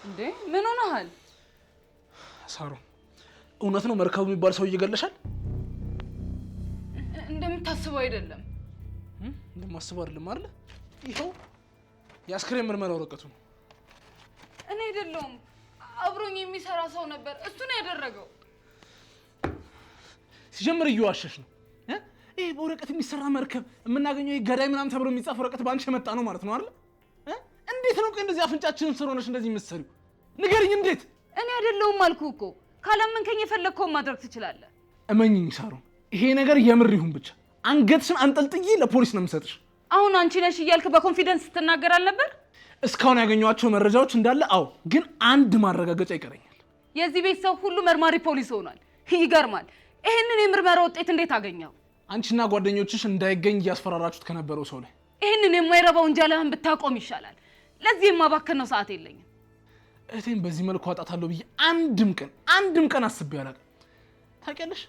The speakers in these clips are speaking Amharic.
እንዴ ምን ሆነሃል? ሳሮ እውነት ነው መርከቡ የሚባል ሰው እየገለሻል? እንደምታስበው አይደለም። እንደማስበው አይደለም አይደል? ይኸው የአስክሬን ምርመራ ወረቀቱ ነው። እኔ አይደለሁም አብሮኝ የሚሰራ ሰው ነበር እሱ ነው ያደረገው። ሲጀምር እየዋሸሽ ነው። ይሄ በወረቀት የሚሰራ መርከብ የምናገኘው ገዳይ ምናምን ተብሎ የሚጻፍ ወረቀት ባንቺ የመጣ ነው ማለት ነው አይደል? እንዴት ነው እንደዚህ አፍንጫችንን ስር ሆነሽ እንደዚህ የምትሰሪው? ንገሪኝ እንዴት? እኔ አይደለሁም አልኩህ እኮ። ካላመንከኝ የፈለግከውን ማድረግ ትችላለህ። እመኝኝ ሳሮን፣ ይሄ ነገር የምር ይሁን ብቻ አንገትሽን አንጠልጥዬ ለፖሊስ ነው የምሰጥሽ። አሁን አንቺ ነሽ እያልክ በኮንፊደንስ ስትናገር አልነበር? እስካሁን ያገኘኋቸው መረጃዎች እንዳለ አዎ፣ ግን አንድ ማረጋገጫ ይቀረኛል። የዚህ ቤት ሰው ሁሉ መርማሪ ፖሊስ ሆኗል። ይገርማል። ይሄንን የምርመራ ውጤት እንዴት አገኘው? አንቺና ጓደኞችሽ እንዳይገኝ እያስፈራራችሁት ከነበረው ሰው ላይ። ይሄንን የማይረባ ወንጀልህን ብታቆም ይሻላል። ለዚህ የማባከነው ሰዓት የለኝም። እቴን በዚህ መልኩ አጣታለሁ ብዬ አንድም ቀን አስቤ አላውቅም። ታውቂያለሽ፣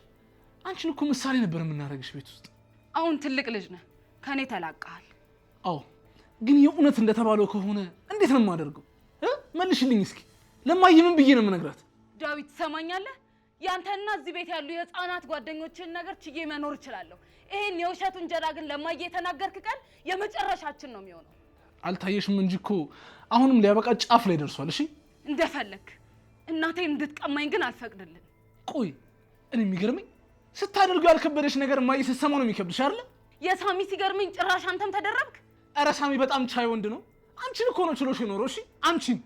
አንቺን እኮ ምሳሌ ነበር የምናደርግሽ ቤት ውስጥ። አሁን ትልቅ ልጅ ነህ፣ ከኔ ተላቀሃል። አዎ፣ ግን የእውነት እንደተባለው ከሆነ እንዴት ነው የማደርገው? መልሽልኝ እስኪ። ለማየ ምን ብዬ ነው የምነግራት? ዳዊት ትሰማኛለህ? ያንተና እዚህ ቤት ያሉ የህፃናት ጓደኞችን ነገር ችዬ መኖር እችላለሁ። ይሄን የውሸት እንጀራ ግን ለማየ የተናገርክ ቀን የመጨረሻችን ነው የሚሆነው። አልታየሽም እንጂ እኮ አሁንም ሊያበቃ ጫፍ ላይ ደርሷል። እሺ እንደፈለክ እናቴን እንድትቀማኝ ግን አልፈቅድልን። ቆይ እኔ የሚገርመኝ ስታደርገው ያልከበደሽ ነገር ማየ ስትሰማው ነው የሚከብድሽ አይደል? የሳሚ ሲገርመኝ ጭራሽ አንተም ተደረብክ። ኧረ ሳሚ በጣም ቻይ ወንድ ነው። አንቺን እኮ ነው ችሎሽ የኖረው። እሺ አንቺን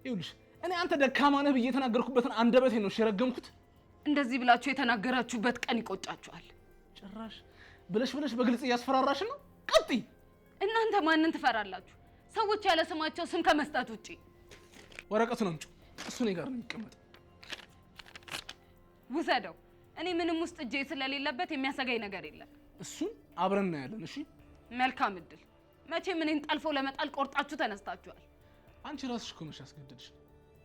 ይኸውልሽ፣ እኔ አንተ ደካማ ነህ ብዬ የተናገርኩበትን አንደበቴን ነው የረገምኩት። እንደዚህ ብላችሁ የተናገራችሁበት ቀን ይቆጫችኋል። ጭራሽ ብለሽ በግልጽ እያስፈራራሽ ነው። ቀጥይ። እናንተ ማንን ትፈራላችሁ? ሰዎች ያለ ስማቸው ስም ከመስጠት ውጪ። ወረቀቱን አምጪው። እሱ እኔ ጋር ነው የሚቀመጠው። ውሰደው። እኔ ምንም ውስጥ እጄ ስለሌለበት የሚያሰጋኝ ነገር የለም። እሱን አብረን እናያለን። እሺ መልካም እድል። መቼም እኔን ጠልፎ ለመጣል ቆርጣችሁ ተነስታችኋል። አንቺ ራስሽ እኮ ነሽ ያስገደድሽ።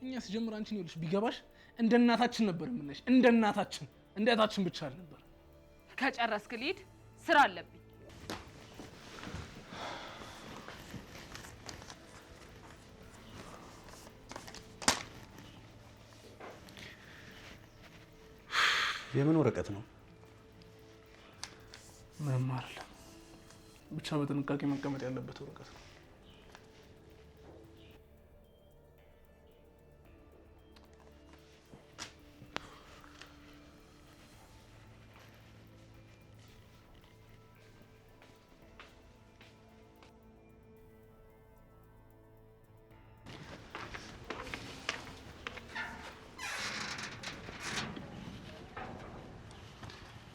እኛ ሲጀምር አንቺን ይኸውልሽ ቢገባሽ እንደ እናታችን ነበር የምናይሽ። እንደ እናታችን እንደ እህታችን ብቻ አልነበር። ከጨረስክ ልሂድ፣ ስራ አለብኝ። የምን ወረቀት ነው? ምንም አይደለም፣ ብቻ በጥንቃቄ መቀመጥ ያለበት ወረቀት ነው።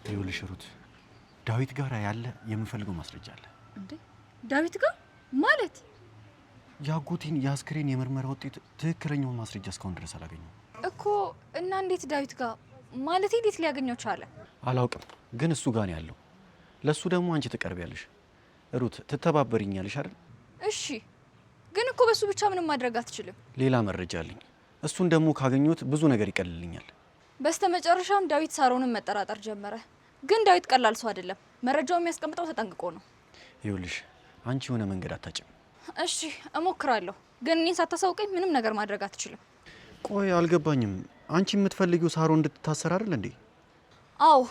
ይኸውልሽ ሩት፣ ዳዊት ጋር ያለ የምፈልገው ማስረጃ አለ። እንዴ ዳዊት ጋር ማለት? ያጎቴን የአስክሬን የምርመራ ውጤት ትክክለኛውን ማስረጃ እስካሁን ድረስ አላገኘሁም እኮ። እና እንዴት ዳዊት ጋር ማለት እንዴት ሊያገኘው ቻለ? አላውቅም፣ ግን እሱ ጋር ነው ያለው። ለሱ ደግሞ አንቺ ትቀርቢያለሽ። ሩት ትተባበሪኛለሽ አይደል? እሺ፣ ግን እኮ በሱ ብቻ ምንም ማድረግ አትችልም። ሌላ መረጃ አለኝ። እሱን ደግሞ ካገኘሁት ብዙ ነገር ይቀልልኛል። በስተመጨረሻም ዳዊት ሳሮንን መጠራጠር ጀመረ። ግን ዳዊት ቀላል ሰው አይደለም። መረጃው የሚያስቀምጠው ተጠንቅቆ ነው። ይኸውልሽ አንቺ የሆነ መንገድ አታጭም። እሺ እሞክራለሁ፣ ግን እኔን ሳታሳውቀኝ ምንም ነገር ማድረግ አትችልም። ቆይ አልገባኝም። አንቺ የምትፈልጊው ሳሮን እንድትታሰር አይደል እንዴ? አዎ፣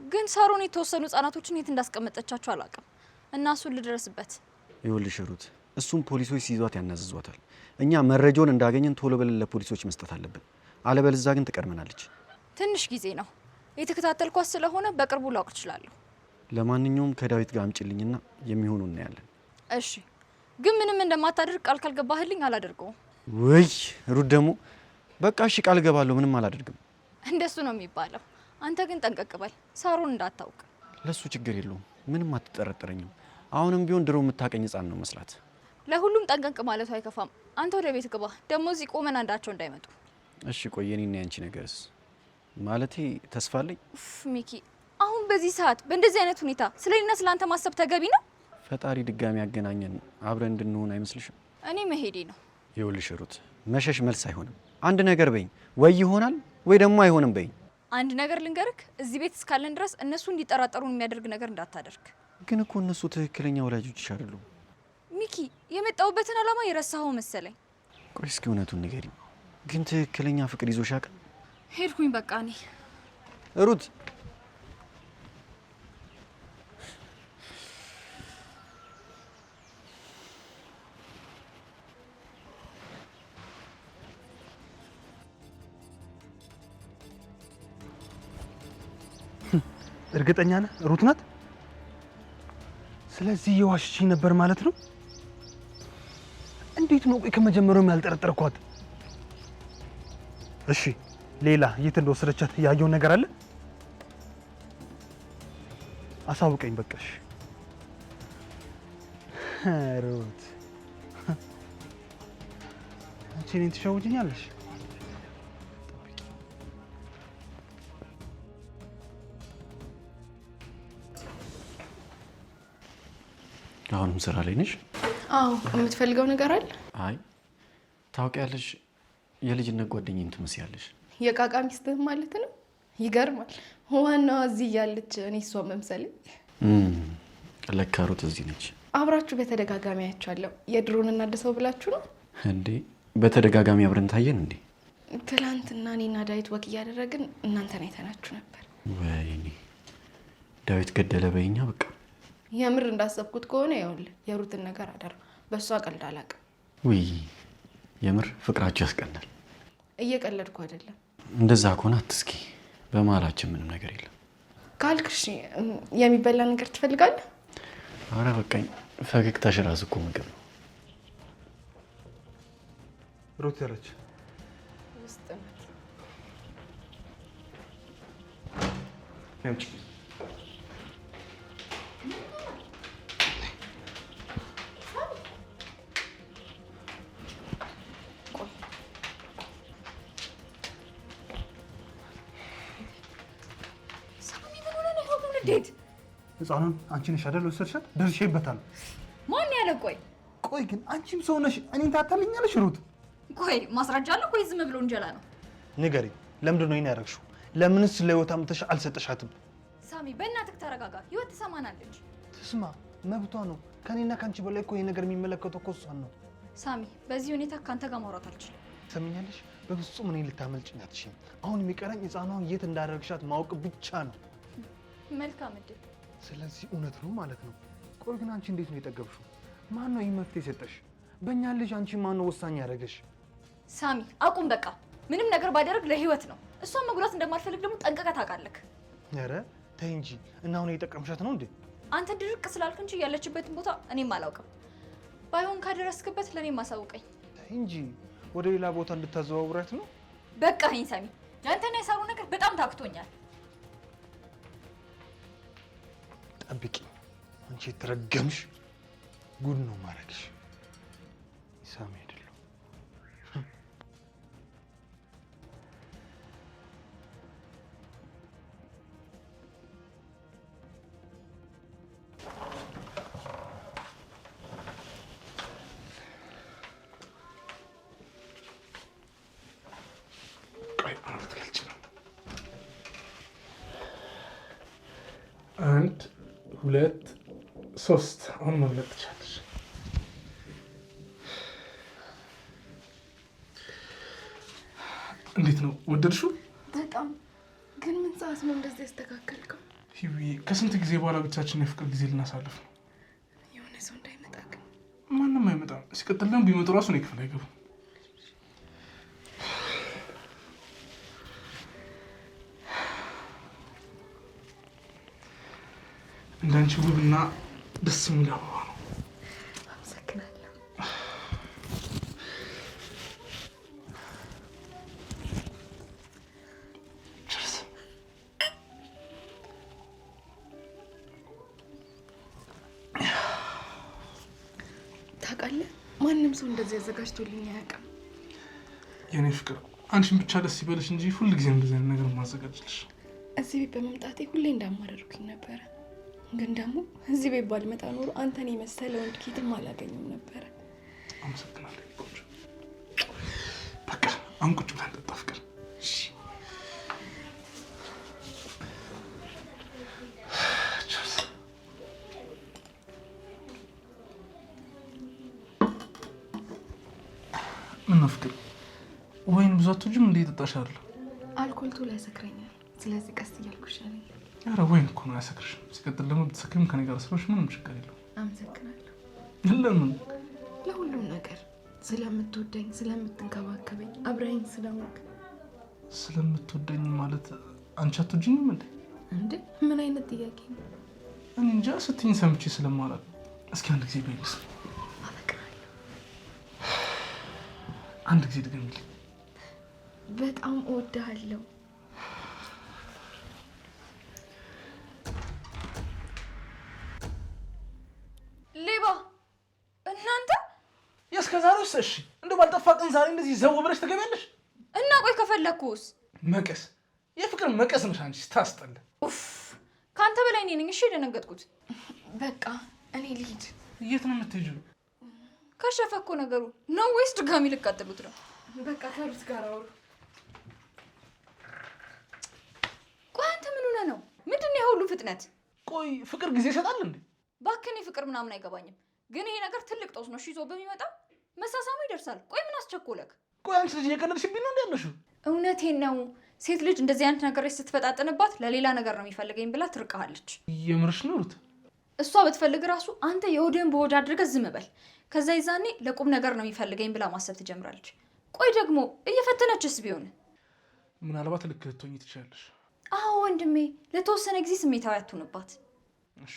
ግን ሳሮን የተወሰኑ ህጻናቶችን የት እንዳስቀመጠቻቸው አላውቅም እና እሱን ልድረስበት። ይኸውልሽ ሩት፣ እሱም ፖሊሶች ሲይዟት ያናዝዟታል። እኛ መረጃውን እንዳገኘን ቶሎ ብለን ለፖሊሶች መስጠት አለብን። አለበለዚያ ግን ትቀርመናለች። ትንሽ ጊዜ ነው የተከታተልኳት ስለሆነ በቅርቡ ላውቅ እችላለሁ። ለማንኛውም ከዳዊት ጋር አምጪልኝና የሚሆኑ እናያለን። እሺ፣ ግን ምንም እንደማታደርግ ቃል ካልገባህልኝ አላደርገውም። ወይ ሩት ደግሞ በቃ እሺ ቃል ገባለሁ፣ ምንም አላደርግም። እንደሱ ነው የሚባለው። አንተ ግን ጠንቀቅ በል፣ ሳሮን እንዳታውቅ። ለሱ ችግር የለውም፣ ምንም አትጠረጥረኝም። አሁንም ቢሆን ድሮ የምታቀኝ ህጻን ነው መስላት። ለሁሉም ጠንቀቅ ማለቱ አይከፋም። አንተ ወደ ቤት ግባ፣ ደግሞ እዚህ ቆመን አንዳቸው እንዳይመጡ። እሺ ቆይ የኔና ያንቺ ነገርስ? ማለቴ ተስፋ አለኝ። ሚኪ፣ አሁን በዚህ ሰዓት በእንደዚህ አይነት ሁኔታ ስለኔና ስለአንተ ማሰብ ተገቢ ነው? ፈጣሪ ድጋሚ ያገናኘን አብረን እንድንሆን አይመስልሽም? እኔ መሄዴ ነው። ይኸውልሽ ሩት፣ መሸሽ መልስ አይሆንም። አንድ ነገር በይኝ፣ ወይ ይሆናል ወይ ደግሞ አይሆንም በይኝ። አንድ ነገር ልንገርክ፣ እዚህ ቤት እስካለን ድረስ እነሱ እንዲጠራጠሩን የሚያደርግ ነገር እንዳታደርግ። ግን እኮ እነሱ ትክክለኛ ወላጆችሽ አይደሉም። ሚኪ፣ የመጣሁበትን ዓላማ የረሳኸው መሰለኝ። ቆይ እስኪ እውነቱን ንገሪኝ። ግን ትክክለኛ ፍቅር ይዞሽ ያውቃል? ሄድኩኝ በቃ እኔ ሩት እርግጠኛ ነህ ሩት ናት? ስለዚህ የዋሽችኝ ነበር ማለት ነው? እንዴት ነው ከመጀመሪያውም ያልጠረጠርኳት? እሺ ሌላ የት እንደወሰደቻት ያየውን ነገር አለ? አሳውቀኝ በቃሽ። ሩት አንቺ እኔን ትሸውጅኛለሽ? አሁንም ስራ ላይ ነሽ? አዎ። የምትፈልገው ነገር አለ? አይ ታውቂያለሽ፣ የልጅነት ጓደኛዬን ትመስያለሽ። የቃቃ ሚስትህ ማለት ነው? ይገርማል። ዋናዋ እዚህ እያለች እኔ እሷ መምሰሌ። ለካ ሩት እዚህ ነች። አብራችሁ በተደጋጋሚ አያችኋለሁ። የድሮን እናድሰው ብላችሁ ነው እንዴ? በተደጋጋሚ አብረን ታየን እንዴ? ትላንትና እኔና ዳዊት ወክ እያደረግን እናንተን አይተናችሁ ነበር። ወይኔ ዳዊት ገደለ በይኛ። በቃ የምር እንዳሰብኩት ከሆነ ይኸውልህ የሩትን ነገር አደራ። በእሷ ቀልድ አላውቅም። ውይ የምር ፍቅራችሁ ያስቀናል። እየቀለድኩ አይደለም። እንደዛ ከሆነ አትስኪ፣ በመሀላችን ምንም ነገር የለም ካልክ እሺ። የሚበላ ነገር ትፈልጋለህ? አረ በቃኝ። ፈገግታሽ እራሱ እኮ ምግብ ነው። ሩት ያለች ውስጥ ናት። ህፃኑን አንቺ ነሽ አይደል ወሰድሻት? ደርሼበታለሁ። ማን ያለ? ቆይ ግን አንቺም ሰው ነሽ እኔን ታታልኛለሽ ሩት? ቆይ ማስረጃ አለ? ቆይ ዝም ብሎ እንጀላ ነው? ንገሪኝ፣ ለምንድን ነው ይሄን ያደረግሽው? ለምንስ ለህይወት አምጥተሽ አልሰጠሻትም? ሳሚ በእናትህ ተረጋጋ። ህይወት ትሰማናለች። ትስማ፣ መብቷ ነው። ከኔና ካንቺ በላይ እኮ ይሄ ነገር የሚመለከተው እኮ እሷን ነው። ሳሚ በዚህ ሁኔታ ካንተ ጋር ማውራት አልችልም። ሰምኛለሽ? በፍጹም እኔን ልታመልጭኝ አትችይም። አሁን የሚቀረኝ ህፃኗን የት እንዳደረግሻት ማወቅ ብቻ ነው። መልካም እድል። ስለዚህ እውነት ነው ማለት ነው። ቆይ ግን አንቺ እንዴት ነው የጠገብሽው? ማን ነው ይህ መፍትሄ የሰጠሽ? በእኛ ልጅ አንቺ ማን ነው ወሳኝ ያደረገሽ? ሳሚ አቁም በቃ። ምንም ነገር ባደረግ ለህይወት ነው። እሷን መጉዳት እንደማልፈልግ ደግሞ ጠንቀቀህ ታውቃለህ። ኧረ ተይ እንጂ። እና አሁን እየጠቀምሻት ነው እንዴ? አንተ ድርቅ ስላልክ እንጂ ያለችበትን ቦታ እኔም አላውቅም። ባይሆን ካደረስክበት ለእኔም አሳውቀኝ። ተይ እንጂ። ወደ ሌላ ቦታ እንድታዘዋውራት ነው? በቃ ይሄን ሳሚ፣ ያንተና የሳሩ ነገር በጣም ታክቶኛል። ጠብቂ። አንቺ የተረገምሽ ጉድ ነው ማረግሽ። ሳሚ አይደለም። አንድ ሁለት ሶስት። አሁን መብለጥ ትችላለሽ። እንዴት ነው ወደድሽው? በጣም ግን ምን ሰዓት ነው እንደዚህ ያስተካከልከው? ሂዊ ከስንት ጊዜ በኋላ ብቻችን የፍቅር ጊዜ ልናሳልፍ ነው። የሆነ ሰው እንዳይመጣ ግን። ማንም አይመጣም። ሲቀጥል ደግሞ ቢመጡ ራሱ ነው ክፍል አይገቡም። እንዳንቺ ውብና ደስ የሚል አበባ ነው። አመሰግናለሁ። ታውቃለህ፣ ማንም ሰው እንደዚህ አዘጋጅቶልኝ አያውቅም። የኔ ፍቅር አንቺን ብቻ ደስ ይበልሽ እንጂ ሁልጊዜ እንደዚህ አይነት ነገር ማዘጋጅልሽ። እዚህ ቤት በመምጣቴ ሁሌ እንዳማረርኩኝ ነበረ። ግን ደግሞ እዚህ ቤት ባልመጣ ኖሮ አንተን የመሰለ ወንድ ኬትም አላገኘም ነበረ። አመሰግናለሁ። ቆንጆ በቃ አሁን ቁጭ ብለን እንጠጣ ፍቅር። እሺ ምን ነው ፍቅር፣ ወይን ወይን ብዙ አትወጂም እንዴ? ጠጣሻል? አልኮል ቶሎ ያሰክረኛል። ስለዚህ ቀስ እያልኩ ይሻለኛል። ኧረ ወይን እኮ ነው ያሰክርሽም። ሲቀጥል ደግሞ ብትሰክሪም ከኔ ጋር ስለሆንሽ ምንም ችግር የለውም። አመሰግናለሁ። ለምን? ለሁሉም ነገር ስለምትወደኝ፣ ስለምትንከባከበኝ፣ አብረኸኝ ስለሆንክ። ስለምትወደኝ ማለት አንቺ አትወጂኝም እንዴ? እንዴ ምን አይነት ጥያቄ ነው? እኔ እንጃ ስትይኝ ሰምቼ ስለማላውቅ። እስኪ አንድ ጊዜ በይልስ። አፈቅራለሁ። አንድ ጊዜ ድገሚልኝ። በጣም እወድሃለሁ። ሌባ እናንተ የእስከዛሬው እሺ፣ እንደው ባልጠፋ ቀን ዛሬ እንደዚህ ዘው ብለሽ ትገቢያለሽ? እና ቆይ ከፈለኩስ መቀስ የፍቅር መቀስ ነሽ አንቺ። ስታስጠላ። ኡፍ ካንተ በላይ እኔ ነኝ እሺ የደነገጥኩት። በቃ እኔ ልሂድ። የት ነው የምትሄጂው? ከሸፈ እኮ ነገሩ ነው ወይስ ድጋሚ ልቀጥሉት ነው? በቃ ከሩት ጋር አውሩ። ቆይ አንተ ምን ሆነህ ነው? ምንድን ነው የሁሉ ፍጥነት? ቆይ ፍቅር ጊዜ ይሰጣል እንዴ? ባክኔ ፍቅር ምናምን አይገባኝም። ግን ይሄ ነገር ትልቅ ጦስ ነው። እሺ ይዞ በሚመጣ መሳሳሙ ይደርሳል። ቆይ ምን አስቸኮለክ? ቆይ አንቺ ልጅ እየቀለድሽብኝ ነው እንዴ ያለሽው? እውነቴን ነው። ሴት ልጅ እንደዚህ አይነት ነገሮች ስትፈጣጥንባት ለሌላ ነገር ነው የሚፈልገኝ ብላ ትርቃለች። የምርሽ ነው ሩት? እሷ ብትፈልግ ራሱ አንተ የሆድህን በሆድ አድርገህ ዝም በል፣ ከዛ ይዛኔ ለቁም ነገር ነው የሚፈልገኝ ብላ ማሰብ ትጀምራለች። ቆይ ደግሞ እየፈተነችስ ቢሆን? ምናልባት ልክ ልትሆኚ ትችያለሽ። አዎ ወንድሜ፣ ለተወሰነ ጊዜ ስሜታዊ አትሁንባት። እሺ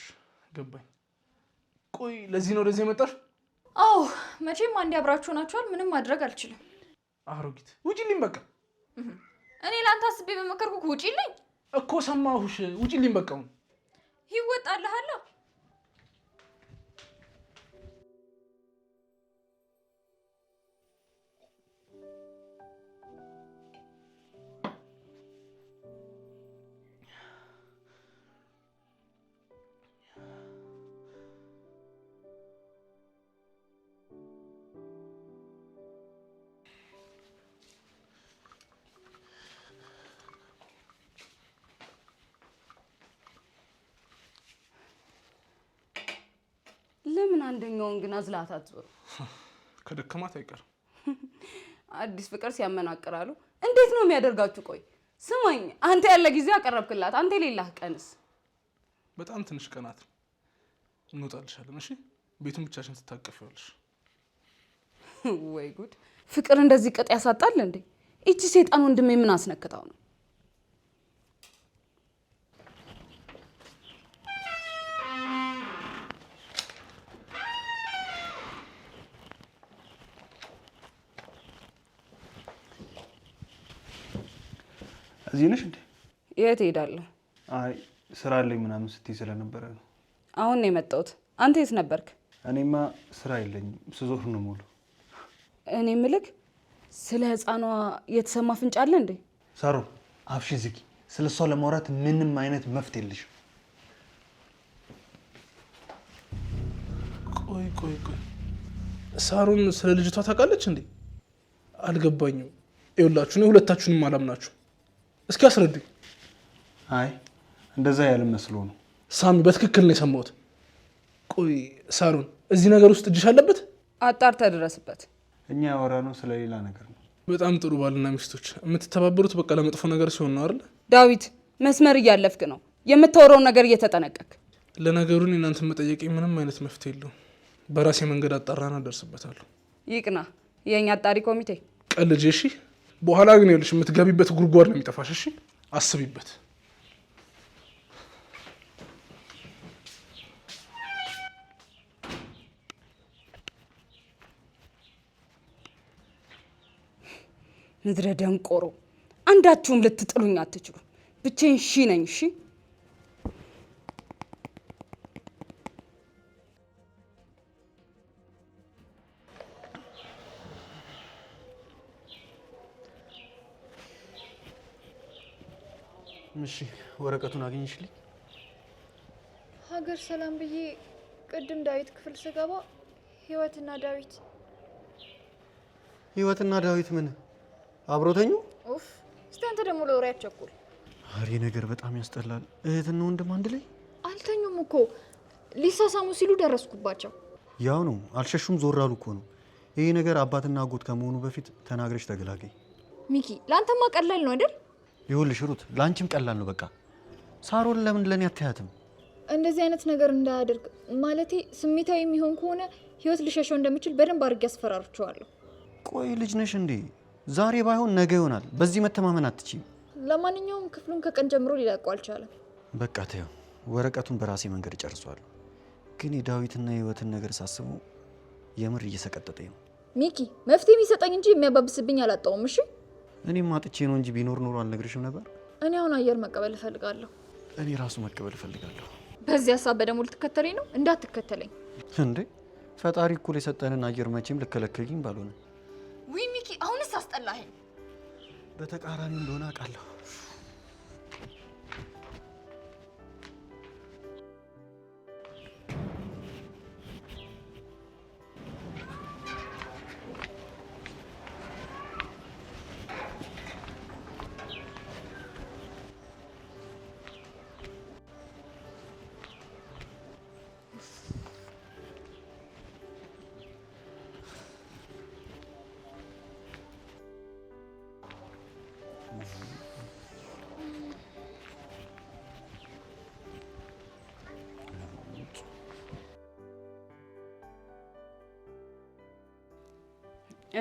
ገባኝ። ቆይ ለዚህ ነው ወደዚህ የመጣሽ? አዎ መቼም አንዴ አብራችሁ ናችኋል። ምንም ማድረግ አልችልም። አሮጊት ውጪልኝ በቃ። እኔ ላንተ አስቤ በመከርኩህ ውጪልኝ እኮ ሰማሁሽ። ውጪልኝ በቃ። ይወጣልሃል። ለምን አንደኛውን ግን አዝላት አትዞር? ከደከማት አይቀርም። አዲስ ፍቅር ሲያመናቅራሉ እንዴት ነው የሚያደርጋችሁ? ቆይ ስማኝ፣ አንተ ያለ ጊዜ አቀረብክላት፣ አንተ የሌላህ ቀንስ። በጣም ትንሽ ቀናት እንወጣልሻለን። እሺ ቤቱን ብቻሽን ትታቀፊዋለሽ። ወይ ጉድ! ፍቅር እንደዚህ ቅጥ ያሳጣል እንዴ? እቺ ሴጣን ወንድሜ ምን አስነክታው ነው? እዚህ ነሽ እንዴ? የት ሄዳለሁ? አይ ስራ አለኝ ምናምን ስትይ ስለነበረ ነው። አሁን ነው የመጣሁት። አንተ የት ነበርክ? እኔማ ስራ የለኝም፣ ስዞር ነው ሙሉ። እኔ ምልክ ስለ ህፃኗ የተሰማ ፍንጭ አለ እንዴ? ሳሮ አፍሽ ዝጊ። ስለ እሷ ለማውራት ምንም አይነት መፍት የለሽም። ቆይ ሳሩን ስለ ልጅቷ ታውቃለች እንዴ? አልገባኝም። ይኸውላችሁ እኔ ሁለታችሁንም አላምናችሁ። እስኪ አስረዱኝ። አይ እንደዛ ያለ መስሎ ነው። ሳሚ በትክክል ነው የሰማሁት። ቆይ ሳሩን እዚህ ነገር ውስጥ እጅሽ አለበት? አጣርተህ ድረስበት። እኛ ያወራነው ስለ ሌላ ነገር ነው። በጣም ጥሩ ባልና ሚስቶች የምትተባበሩት በቃ ለመጥፎ ነገር ሲሆን ነው አይደል? ዳዊት መስመር እያለፍክ ነው። የምታወራውን ነገር እየተጠነቀቅ። ለነገሩ እናንተ መጠየቅ ምንም አይነት መፍትሄ የለውም። በራሴ መንገድ አጣራና ደርስበታለሁ። ይቅና የኛ አጣሪ ኮሚቴ ቀልጄ። እሺ በኋላ ግን ይኸውልሽ የምትገቢበት ጉድጓድ ነው የሚጠፋሽ። እሺ አስቢበት። ምድረ ደንቆሮ፣ አንዳችሁም ልትጥሉኝ አትችሉ። ብቻዬን ሺ ነኝ። እሺ እሺ ወረቀቱን አገኘሽልኝ? ሀገር ሰላም ብዬ ቅድም ዳዊት ክፍል ስገባ ህይወትና ዳዊት ምን አብሮተኙ? ኡፍ እስቲ አንተ ደግሞ ለወሬ አትቸኩል። አሪ ነገር በጣም ያስጠላል። እህትና ወንድም አንድ ላይ አልተኙም እኮ ሊሳሳሙ ሲሉ ደረስኩባቸው። ያው ነው አልሸሹም፣ ዞር አሉ እኮ ነው። ይሄ ነገር አባትና አጎት ከመሆኑ በፊት ተናግረሽ ተገላገይ። ሚኪ ለአንተማ ቀላል ነው አይደል? ይኸውልሽ ሩት ለአንቺም ቀላል ነው። በቃ ሳሮን ለምን ለኔ አታያትም? እንደዚህ አይነት ነገር እንዳያደርግ ማለቴ ስሜታዊ የሚሆን ከሆነ ህይወት ልሸሸው እንደምችል በደንብ አድርጌ አስፈራርቸዋለሁ። ቆይ ልጅ ነሽ እንዴ? ዛሬ ባይሆን ነገ ይሆናል። በዚህ መተማመን አትችይም። ለማንኛውም ክፍሉን ከቀን ጀምሮ ሊለቀው አልቻለም። በቃ ተይው፣ ወረቀቱን በራሴ መንገድ ጨርሷለሁ። ግን የዳዊትና የህይወትን ነገር ሳስበው የምር እየሰቀጠጠኝ ነው። ሚኪ መፍትሄ የሚሰጠኝ እንጂ የሚያባብስብኝ አላጣውም። እሺ እኔም አጥቼ ነው እንጂ ቢኖር ኖሮ አልነግርሽም ነበር። እኔ አሁን አየር መቀበል እፈልጋለሁ። እኔ ራሱ መቀበል እፈልጋለሁ። በዚህ ሀሳብ በደሞ ልትከተለኝ ነው? እንዳትከተለኝ እንዴ! ፈጣሪ እኩል የሰጠንን አየር መቼም ልከለከልኝ ባልሆነ። ውይ ሚኪ አሁንስ አስጠላኸኝ። በተቃራኒ እንደሆነ አውቃለሁ።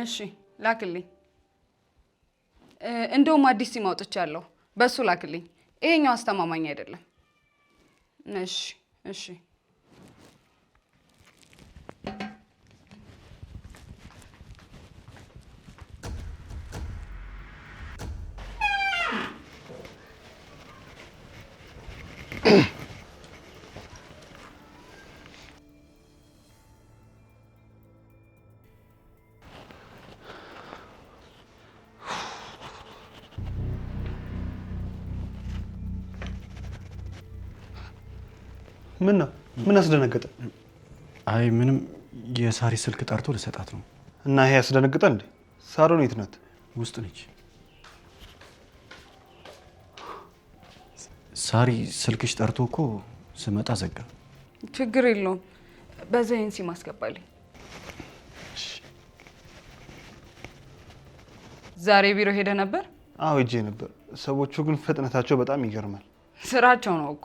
እሺ ላክልኝ። እንደውም አዲስ ሲም አውጥቻለሁ፣ በሱ ላክልኝ። ይሄኛው አስተማማኝ አይደለም። እሺ እሺ። ምን ነው? ምን አስደነገጠ? አይ ምንም፣ የሳሪ ስልክ ጠርቶ ልሰጣት ነው። እና ይሄ ያስደነግጣል እንዴ? ሳሮን የት ናት? ውስጥ ነች። ሳሪ ስልክሽ ጠርቶ እኮ ስመጣ ዘጋ። ችግር የለውም። በዛይን ሲም አስገባልኝ። ዛሬ ቢሮ ሄደ ነበር? አዎ ሄጄ ነበር። ሰዎቹ ግን ፍጥነታቸው በጣም ይገርማል። ስራቸው ነው እኮ።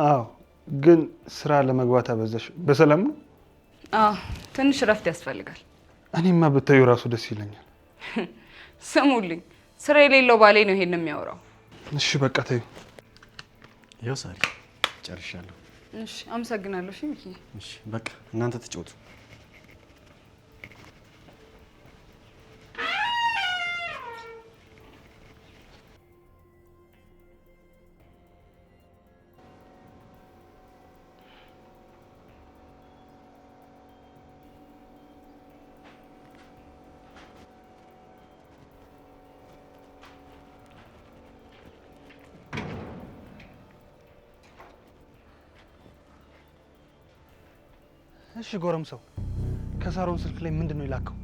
አዎ ግን ስራ ለመግባት አበዛሽ። በሰላም ነው? አዎ ትንሽ እረፍት ያስፈልጋል። እኔማ ብታዩ ራሱ ደስ ይለኛል። ስሙልኝ፣ ስራ የሌለው ባሌ ነው ይሄን የሚያወራው። እሺ በቃ ተይው። ይኸው ሳሪ ጨርሻለሁ። እሺ አመሰግናለሁ። እሺ ሚኪ። እሺ በቃ እናንተ ተጫወቱ። እሺ ጎረምሳው፣ ከሳሮን ስልክ ላይ ምንድን ነው የላከው?